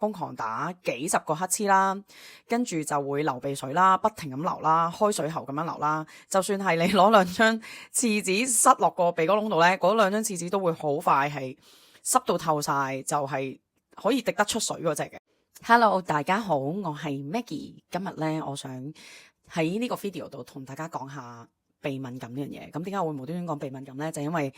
瘋狂打幾十個乞嗤啦，跟住就會流鼻水啦，不停咁流啦，開水喉咁樣流啦。就算係你攞兩張廁紙塞落個鼻哥窿度呢，嗰兩張廁紙都會好快係濕到透晒，就係可以滴得出水嗰隻嘅。Hello， 大家好，我係 Maggie。今日呢，我想喺呢個 video 度同大家講下鼻敏感呢樣嘢。咁點解我會無端端講鼻敏感呢？就因為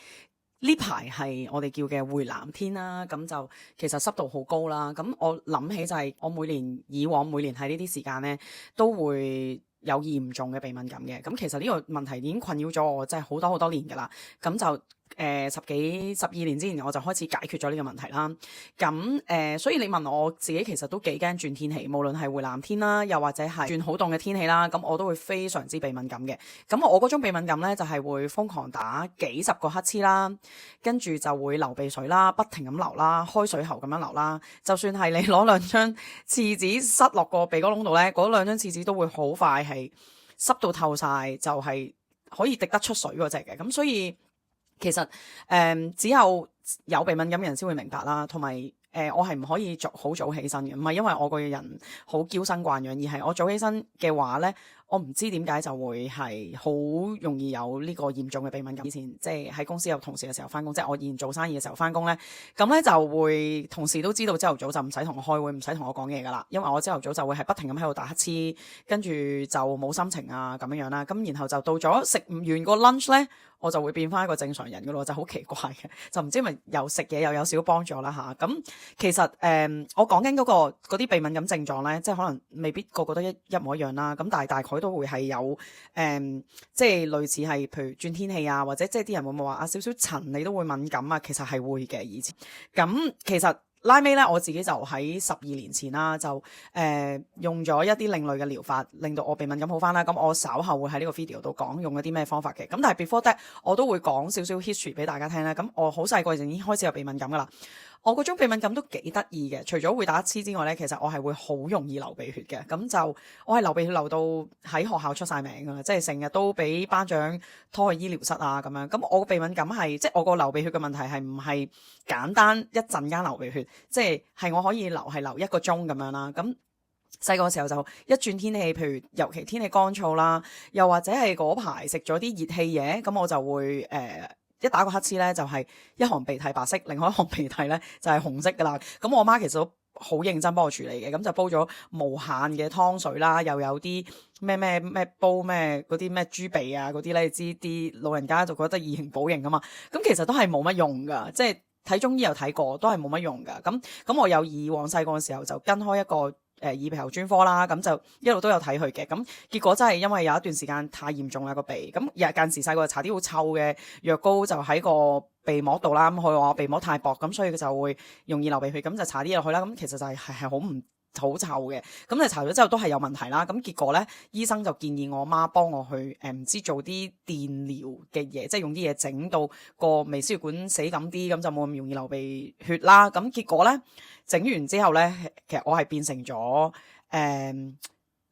呢排係我哋叫嘅回南天啦，咁就其實濕度好高啦。咁我諗起就係我以往每年喺呢啲時間呢，都會有嚴重嘅鼻敏感嘅。咁其實呢個問題已經困擾咗我真係好多年㗎啦。咁就12年之前我就開始解決咗呢個問題啦。咁所以你問我自己其實都幾驚轉天氣，無論係回南天啦，又或者係轉好凍嘅天氣啦，咁我都會非常之鼻敏感嘅。咁我嗰種鼻敏感呢，就係會瘋狂打幾十個乞嗤啦，跟住就會流鼻水啦，不停咁流啦，開水喉咁樣流啦。就算係你攞兩張廁紙塞落個鼻哥窿度呢，嗰兩張廁紙都會好快係濕到透晒，就係可以滴得出水嗰隻嘅。咁所以其實只有鼻敏感嘅人先會明白啦，同埋我係唔可以好早起身嘅，唔係因為我個人好嬌生慣養，而係我早起身嘅話呢，我唔知點解就會係好容易有呢個嚴重嘅鼻敏感。以前即係喺公司有同事嘅時候翻工，即係我以前做生意嘅時候翻工呢，咁呢就會同事都知道朝頭早就唔使同我開會，唔使同我講嘢噶啦，因為我朝頭早就會係不停咁喺度打乞嗤，跟住就冇心情啊咁樣啦。咁然後就到咗食唔完個 lunch 呢，我就會變翻一個正常人噶咯，就好奇怪嘅，就唔知咪又食嘢又有少幫助啦吓。咁其實我講緊嗰啲鼻敏感症狀呢，即係可能未必個個都一模一樣啦。咁但係大概都會係有即係類似係譬如轉天氣啊，或者即係啲人會唔會話啊少少塵你都會敏感啊？其實係會嘅以前。咁其實拉尾咧，我自己就喺12年前啦，就用咗一啲另類嘅療法，令到我鼻敏感好翻啦。咁我稍後會喺呢個 video 度講用一啲咩方法嘅。咁但係 before that，我都會講少少 history 俾大家聽啦。咁我好細個就已經開始有鼻敏感噶啦。我嗰種鼻敏感都幾得意嘅，除咗會打乞嗤之外咧，其實我係會好容易流鼻血嘅。咁就我係流鼻血流到喺學校出晒名噶啦，即係成日都俾班長拖去醫療室啊咁樣。咁我個鼻敏感係即係我個流鼻血嘅問題係唔係簡單一陣間流鼻血，即係我可以流1個鐘咁樣啦。咁細個嘅時候就一轉天氣，譬如尤其天氣乾燥啦，又或者係嗰排食咗啲熱氣嘢，咁我就會一打個乞嗤咧，就係一行鼻涕白色，另外一行鼻涕咧就係紅色噶啦。咁我媽其實都好認真幫我處理嘅，咁就煲咗無限嘅湯水啦，又有啲咩煲咩嗰啲咩豬鼻啊嗰啲咧，你知啲老人家就覺得以形補形啊嘛。咁其實都係冇乜用噶，即係睇中醫又睇過，都係冇乜用噶。咁我有以往細個嘅時候就跟開一個耳鼻喉專科啦，咁就一路都有睇佢嘅。咁結果真係因為有一段時間太嚴重啦個鼻，咁有間時細個搽啲好臭嘅藥膏就喺個鼻膜度啦，咁佢話我鼻膜太薄，咁所以佢就會容易流鼻血，咁就搽啲落去啦。咁其實就係好臭嘅，咁你搽咗之後都係有問題啦。咁結果咧，醫生就建議我媽幫我去唔知做啲電療嘅嘢，即係用啲嘢整到個微絲血管死咁啲，咁就冇咁容易流鼻血啦。咁結果咧，整完之後咧，其實我係變成咗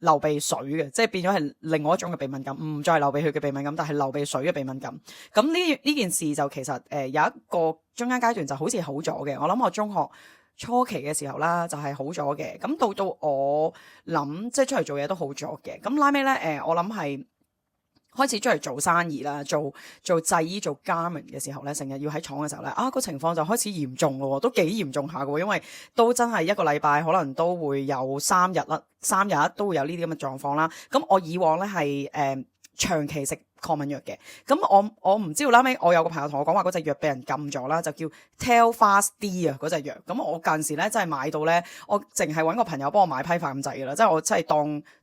流鼻水嘅，即係變咗係另外一種嘅鼻敏感，唔再係流鼻血嘅鼻敏感，但係流鼻水嘅鼻敏感。咁呢件事就其實有一個中間階段就好似好咗嘅。我諗我中學初期嘅時候啦，就係好咗嘅。咁到我諗即係出嚟做嘢都好咗嘅。咁拉尾咧，我諗係開始出嚟做生意啦，做製衣做 garment 嘅時候咧，成日要喺廠嘅時候咧，個情況就開始嚴重咯，都幾嚴重下嘅，因為都真係一個禮拜可能都會有3日啦，3日都會有呢啲咁嘅狀況啦。咁我以往咧係長期食抗敏藥嘅，咁我唔知道啦。尾我有個朋友同我講話嗰隻藥俾人禁咗啦，就叫 Telfast D 啊嗰隻藥。咁我近時咧真係買到咧，我淨係揾個朋友幫我買批發咁滯噶啦，即係我真係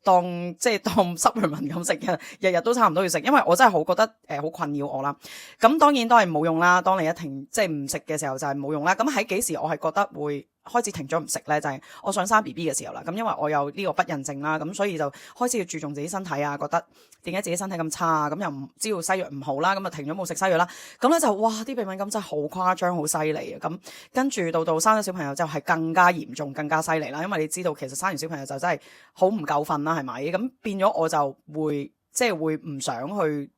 當 supplement 咁食嘅，日日都差唔多要食，因為我真係好覺得好困擾我啦。咁當然都係冇用啦，當你一停即係唔食嘅時候就係冇用啦。咁喺幾時我係覺得會開始停咗唔食咧，就係我想生 BB 嘅時候啦。咁因為我有呢個不孕症啦，咁所以就開始要注重自己身體啊，覺得點解自己身體咁差啊，咁又唔知道西藥唔好啦，咁就停咗冇食西藥啦。咁咧就哇啲鼻敏感真係好誇張，好犀利啊！咁跟住到生咗小朋友之後係更加嚴重，更加犀利啦。因為你知道其實生完小朋友就真係好唔夠瞓啦，係咪？咁變咗我就會唔想去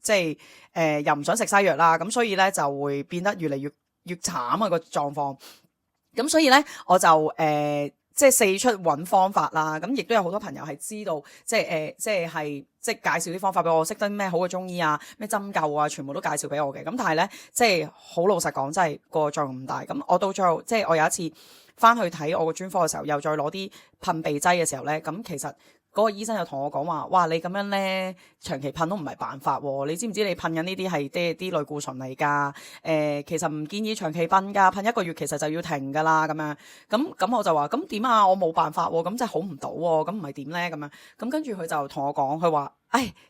又唔想食西藥啦。咁所以咧就會變得越嚟越慘啊個狀況。咁所以咧我就即係四出揾方法啦，咁亦都有好多朋友係知道，即係介紹啲方法俾我，識得咩好嘅中醫啊，咩針灸啊，全部都介紹俾我嘅。咁但係咧，即係好老實講，真係個作用唔大。咁我到最後，即係我有一次翻去睇我個專科嘅時候，又再攞啲噴鼻劑嘅時候咧，咁其實嗰個醫生又同我講話，哇，你咁樣咧長期噴都唔係辦法喎，你知唔知你噴緊呢啲係啲類固醇嚟㗎？其實唔建議長期噴㗎，噴1個月其實就要停㗎啦，咁樣。咁我就話，咁點啊？我冇辦法喎，咁真係好唔到喎，咁唔係點咧？咁樣。咁跟住佢就同我講，佢話，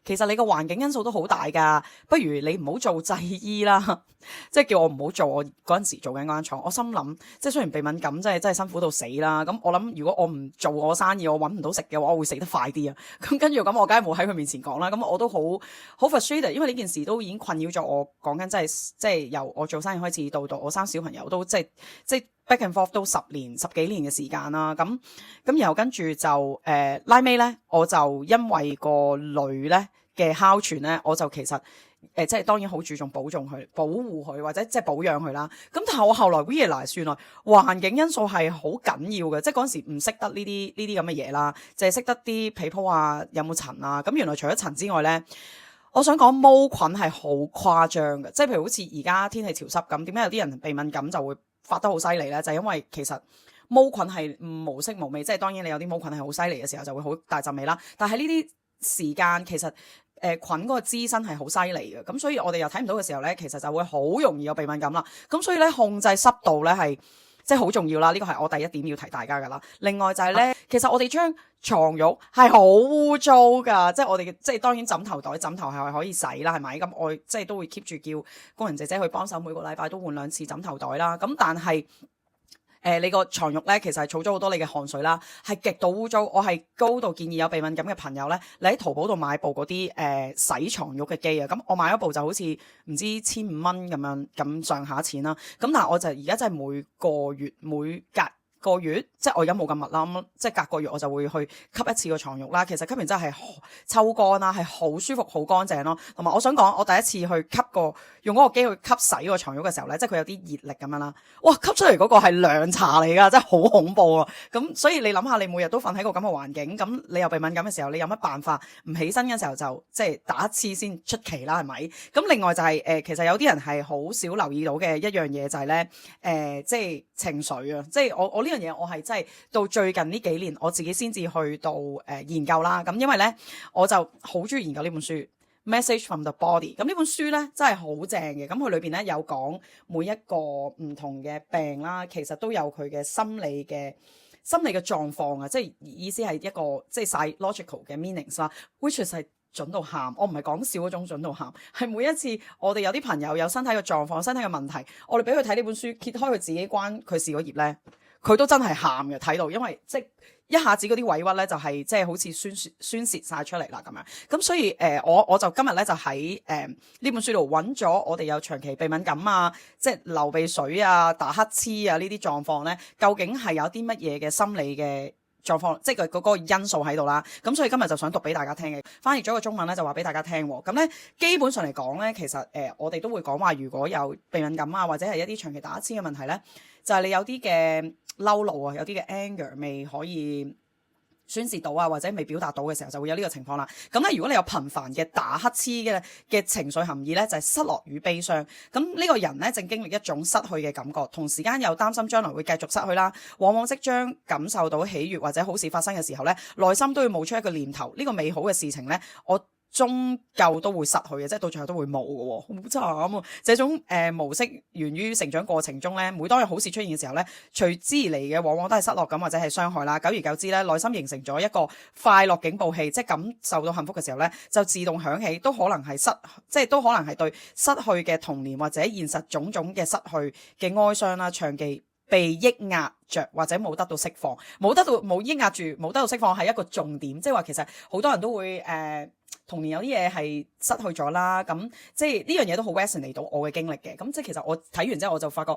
其實你個環境因素都好大㗎，不如你唔好做製醫啦，即係叫我唔好做我嗰陣時做緊嗰間廠。我心諗，即係雖然鼻敏感真係辛苦到死啦，咁我諗如果我唔做我生意，我揾唔到食嘅話，我會死得快啲啊。咁跟住咁，我梗係冇喺佢面前講啦。咁我都好 frustrated，因為呢件事都已經困擾咗我。講緊即係由我做生意開始到我生小朋友都即係 back and forth 都10幾年嘅時間啦。咁然後跟住就拉尾咧，我就因為個女咧嘅哮喘咧，我就其實即係當然好注重保護佢或者即係保養佢啦。咁但係我後來 realize 原來環境因素係好緊要嘅，即係嗰陣時唔識得呢啲咁嘅嘢啦，淨係識得啲被鋪啊有冇塵啊。咁原來除咗塵之外咧，我想講毛菌係好誇張嘅，即係譬如好似而家天氣潮濕咁，點解有啲人鼻敏感就會發得好犀利咧？就係因為其實毛菌係無色無味，即係當然你有啲毛菌係好犀利嘅時候就會好大陣味啦。但係呢啲時間其實菌嗰個滋生係好犀利嘅，咁所以我哋又睇唔到嘅時候咧，其實就會好容易有鼻敏感啦。咁所以咧，控制濕度咧係即係好重要啦。呢個係我第一點要提大家噶啦。另外就係咧，其實我哋將床褥係好污糟噶，即係我哋即係當然枕頭袋、枕頭係可以洗啦，係咪？咁我即係都會 keep 住叫工人姐姐去幫手，每個禮拜都換2次枕頭袋啦。咁但係你個床褥咧，其實係儲咗好多你嘅汗水啦，係極度污糟。我係高度建議有鼻敏感嘅朋友咧，你喺淘寶度買部嗰啲洗床褥嘅機啊。咁我買一部就好似唔知1500蚊咁上下錢啦。咁但係我就而家真係每個月即係我而家冇咁密啦，咁即係隔個月我就會去吸一次個床褥啦。其實吸完之後係抽乾啦，係好舒服、好乾淨咯。同埋我想講，我第一次去用嗰個機去吸洗個床褥嘅時候咧，即係佢有啲熱力咁樣啦。哇！吸出嚟嗰個係涼茶嚟㗎，真係好恐怖啊！咁所以你諗下，你每日都瞓喺個咁嘅環境，咁你有鼻敏感嘅時候，你有乜辦法唔起身嘅時候就即係打一次先出奇啦，係咪？咁另外就係其實有啲人係好少留意到嘅一樣嘢就係咧即係情緒啊，即係我呢樣嘢我係真係到最近呢幾年我自己先至去到研究啦。咁因為咧我就好中意研究呢本書Message from the Body。咁呢本書咧真係好正嘅，咁佢裏邊咧有講每一個唔同嘅病啦，其實都有佢嘅心理嘅狀況啊，即係意思係一個即係 psychological 嘅 meanings 啦，which is 係準到喊。我唔係講笑嗰種準到喊，係每一次我哋有啲朋友有身體嘅狀況、身體嘅問題，我哋俾佢睇呢本書，揭開佢自己關佢事嗰頁咧，佢都真係喊嘅睇到，因為即係一下子嗰啲委屈咧就係即係好似宣泄晒出嚟啦咁樣。咁所以我就今日咧就喺呢本書度揾咗我哋有長期鼻敏感啊，即係流鼻水啊、打乞嗤啊呢啲狀況咧，究竟係有啲乜嘢嘅心理嘅狀況，即係佢嗰個因素喺度啦。咁所以今日就想讀俾大家聽嘅，翻譯咗個中文咧就話俾大家聽。咁咧基本上嚟講咧，其實我哋都會講話，如果有鼻敏感啊，或者係一啲長期打乞嗤嘅問題咧，就係你有啲嘅嬲怒啊，有啲嘅 anger 未可以宣泄到啊，或者未表達到嘅時候，就會有呢個情況啦。咁咧，如果你有頻繁嘅打乞嗤嘅情緒含義咧，就係失落與悲傷。咁呢個人咧正經歷一種失去嘅感覺，同時間又擔心將來會繼續失去啦。往往即將感受到喜悅或者好事發生嘅時候咧，內心都會冒出一個念頭：呢個美好嘅事情咧，我終究都會失去嘅，即係到最後都會冇嘅，好慘啊！這種模式源於成長過程中咧，每當有好事出現嘅時候咧，隨之而嚟嘅往往都係失落感或者係傷害啦。久而久之咧，內心形成咗一個快樂警報器，即係感受到幸福嘅時候咧，就自動響起，都可能係對失去嘅童年或者現實種種嘅失去嘅哀傷啦，長期被抑壓着或者冇得到釋放，冇抑壓住，冇得到釋放係一個重點，即係話其實好多人都會童年有啲嘢係失去咗啦，咁即係呢樣嘢都好 resonate 到我嘅經歷嘅。咁即係其實我睇完之後我就發覺，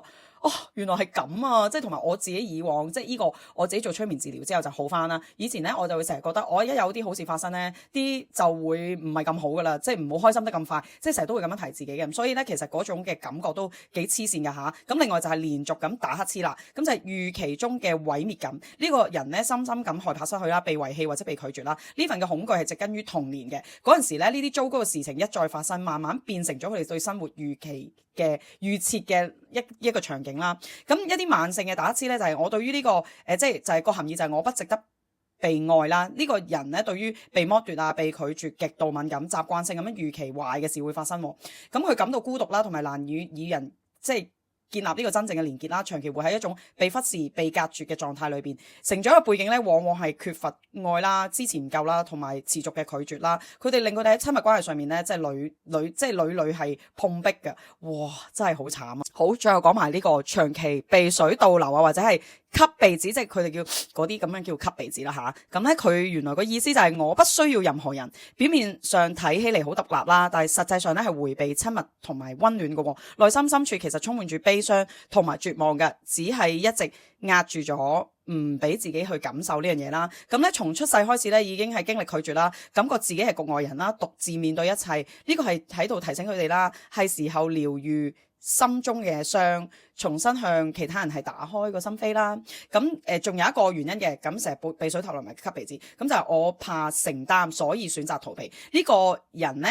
原來係咁啊！即係同埋我自己以往即係呢個我自己做催眠治療之後就好翻啦。以前咧我就會成日覺得我一有啲好事發生咧，啲就會唔係咁好噶啦，即係唔好開心得咁快，即係成日都會咁樣提自己嘅。所以咧其實嗰種嘅感覺都幾黐線噶嚇。咁另外就係連續咁打乞嗤啦，咁就係預期中嘅毀滅感。呢個人咧深深咁害怕失去啦、被遺棄或者被拒絕啦。呢份嘅恐懼係植根於童年嘅嗰陣時咧，呢啲糟糕嘅事情一再發生，慢慢變成咗佢哋對生活預設嘅一個場景啦。咁一啲慢性嘅打乞嗤咧，就係我對於呢個即係就係個含義就係我不值得被愛啦。呢個人咧對於被剝奪啊、被拒絕極度敏感，習慣性咁樣預期壞嘅事會發生。咁佢感到孤獨啦，同埋難以與人即係建立呢個真正嘅連結啦，長期會喺一種被忽視、被隔絕嘅狀態裏邊。成長嘅背景咧，往往係缺乏愛啦、支持唔夠啦，同埋持續嘅拒絕啦。佢哋令佢哋喺親密關係上面咧，即係屢係碰壁嘅。哇，真係好慘啊！好，最後講埋呢個長期鼻水倒流啊，或者係吸鼻子，即係佢哋叫嗰啲咁樣叫吸鼻子啦吓。咁咧佢原來個意思就係我不需要任何人，表面上睇起嚟好獨立啦，但係實際上咧係迴避親密同埋溫暖嘅。內心深處其實充滿住悲傷同埋絕望嘅，只係一直壓住咗唔俾自己去感受呢樣嘢啦。咁咧從出世開始咧已經係經歷拒絕啦，感覺自己係局外人啦，獨自面對一切。呢個係喺度提醒佢哋啦，係時候療愈心中嘅傷，重新向其他人係打開個心扉啦。咁仲有一個原因嘅，咁成日鼻水頭流埋吸鼻子，咁就係我怕承擔，所以選擇逃避。呢個人呢，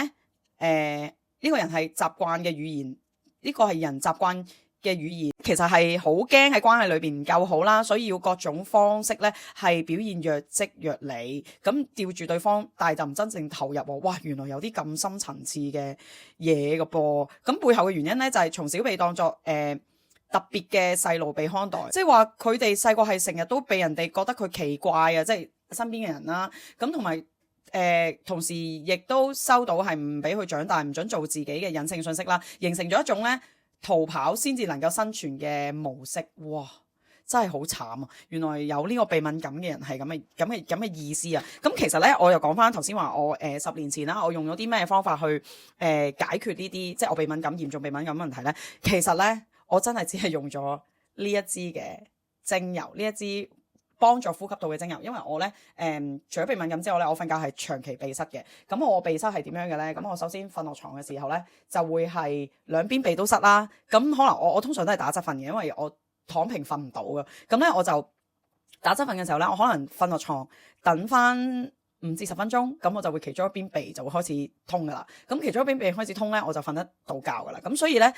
呢個人係習慣嘅語言，呢個係人習慣嘅語言，其實係好驚喺關係裏邊唔夠好啦，所以要各種方式咧係表現若即若離，咁吊住對方，但係就唔真正投入喎。哇，原來有啲咁深層次嘅嘢嘅噃，咁背後嘅原因咧就係從小被當作特別嘅細路被看待，即係話佢哋細個係成日都被人哋覺得佢奇怪啊，即係身邊嘅人啦，咁同埋同時亦都收到係唔俾佢長大，唔准做自己嘅隱性信息啦，形成咗一種咧逃跑先至能夠生存嘅模式。哇，真係好慘啊！原來有呢個鼻敏感嘅人係咁嘅意思啊！咁其實咧，我又講翻頭先話我10年前啦，我用咗啲咩方法去解決呢啲即係我鼻敏感嚴重鼻敏感問題咧？其實咧，我真係只係用咗呢一支嘅精油，呢一支幫助呼吸道嘅精油，因為我咧除咗鼻敏感之外咧，我瞓覺係長期鼻塞嘅。咁我鼻塞係點樣嘅咧？咁我首先瞓落床嘅時候咧，就會係兩邊鼻都塞啦。咁可能我通常都係打側瞓嘅，因為我躺平瞓唔到嘅。咁咧我就打側瞓嘅時候咧，我可能瞓落床等翻5至10分鐘，咁我就會其中一邊鼻就會開始通噶啦。咁其中一邊鼻開始通咧，我就瞓得到覺噶啦。咁所以咧，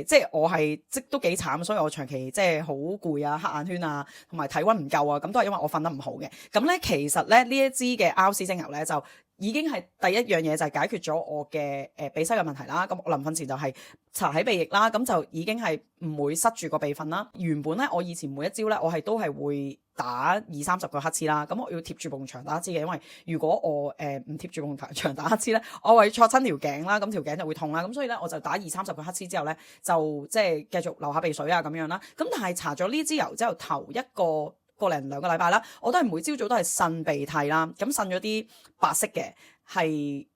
即係我係都幾慘，所以我長期即係好攰啊、黑眼圈啊，同埋體溫唔夠啊，咁都係因為我瞓得唔好嘅。咁咧其實咧呢一支嘅 RC 精油咧就已經係第一樣嘢就係解決咗我嘅鼻塞嘅問題啦。咁我臨瞓前就係搽喺鼻翼啦，咁就已經係唔會塞住個鼻瞓啦。原本咧我以前每一朝咧我係都係會打20-30個乞嗤啦，咁我要貼住埲牆打乞嗤嘅，因為如果我唔貼住埲牆打乞嗤咧，我會挫親條頸啦，咁條頸就會痛啦，咁所以咧我就打20-30個乞嗤之後咧，就即係繼續流下鼻水啊咁樣啦。咁但係搽咗呢支油之後，頭一個零2個禮拜啦，我都係每朝早都係擤鼻涕啦，咁擤咗啲白色嘅係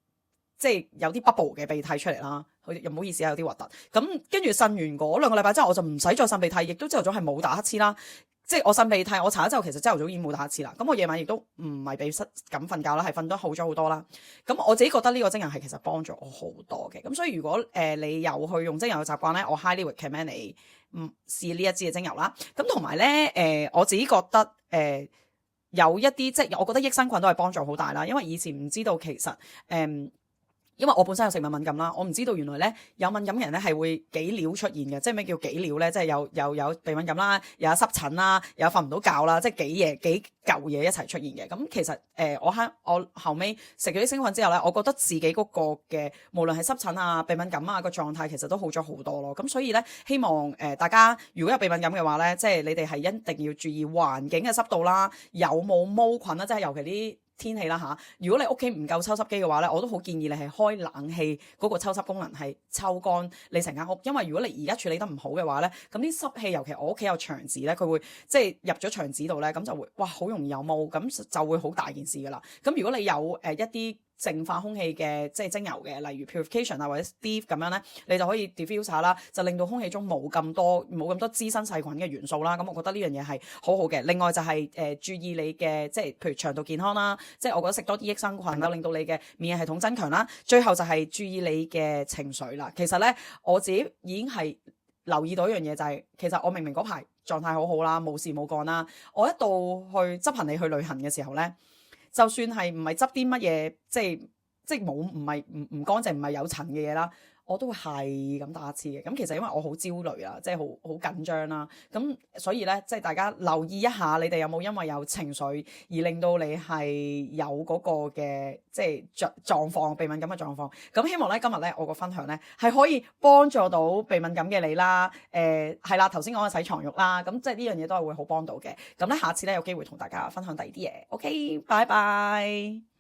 即係有啲 bubble 嘅鼻涕出嚟啦。又唔好意思啊，有啲核突。咁跟住擤完嗰2個禮拜之後，我就唔使再擤鼻涕，亦都朝頭早係冇打乞嗤啦。即係我擤鼻涕，我搽咗之後，其實朝頭早已經冇打乞嗤啦。咁我夜晚亦都唔係鼻塞咁瞓覺啦，係瞓得好咗好多啦。咁我自己覺得呢個精油係其實幫助我好多嘅。咁所以如果你有去用精油嘅習慣咧，我 highly recommend 你試呢一支嘅精油啦。咁同埋咧我自己覺得有一啲即係我覺得益生菌都係幫助好大啦。因為以前唔知道其實因為我本身有食物敏感啦，我唔知道原來咧有敏感嘅人咧係會幾料出現嘅，即係咩叫幾料咧？即係有鼻敏感啦，又有濕疹啦，又有瞓唔到覺啦，即係幾嚿嘢一齊出現嘅。咁其實我後尾食咗啲生菌之後咧，我覺得自己嗰個嘅無論係濕疹啊、鼻敏感啊個狀態其實都好咗好多咯。咁所以咧，希望大家如果有鼻敏感嘅話咧，即係你哋係一定要注意環境嘅濕度啦，有冇毛菌啦，即係尤其啲天氣啦嚇，如果你屋企唔夠抽濕機嘅話咧，我都好建議你係開冷氣嗰個抽濕功能係抽乾你成間屋，因為如果你而家處理得唔好嘅話咧，咁啲濕氣尤其我屋企有牆紙咧，佢會即係入咗牆紙度咧，咁就會哇好容易有毛，咁就會好大件事噶啦。咁如果你有一啲淨化空氣嘅即係精油嘅，例如 purification 啊或者 Steve 咁樣咧，你就可以 diffuse 下啦，就令到空氣中冇咁多滋生細菌嘅元素啦。咁我覺得呢樣嘢係好好嘅。另外就係注意你嘅即係譬如腸道健康啦，即係我覺得食多啲益生菌能夠令到你嘅免疫系統增強啦。最後就係注意你嘅情緒啦。其實咧我自己已經係留意到一樣嘢，就係其實我明明嗰排狀態好好啦，冇事冇幹啦，我一到去執行李去旅行嘅時候咧，就算係唔係執啲乜嘢，即係冇唔乾淨，唔係有塵嘅嘢啦，我都會係咁打一嘅。咁其實因為我好焦慮啊，即係好緊張啦。咁所以咧，即係大家留意一下，你哋有冇因為有情緒而令到你係有嗰個嘅即係狀況，鼻敏感嘅狀況。咁希望咧今日咧我個分享咧係可以幫助到鼻敏感嘅你啦。係啦，頭先講嘅洗床褥啦，咁即係呢樣嘢都係會好幫到嘅。咁咧下次咧有機會同大家分享第二啲嘢。OK，拜拜。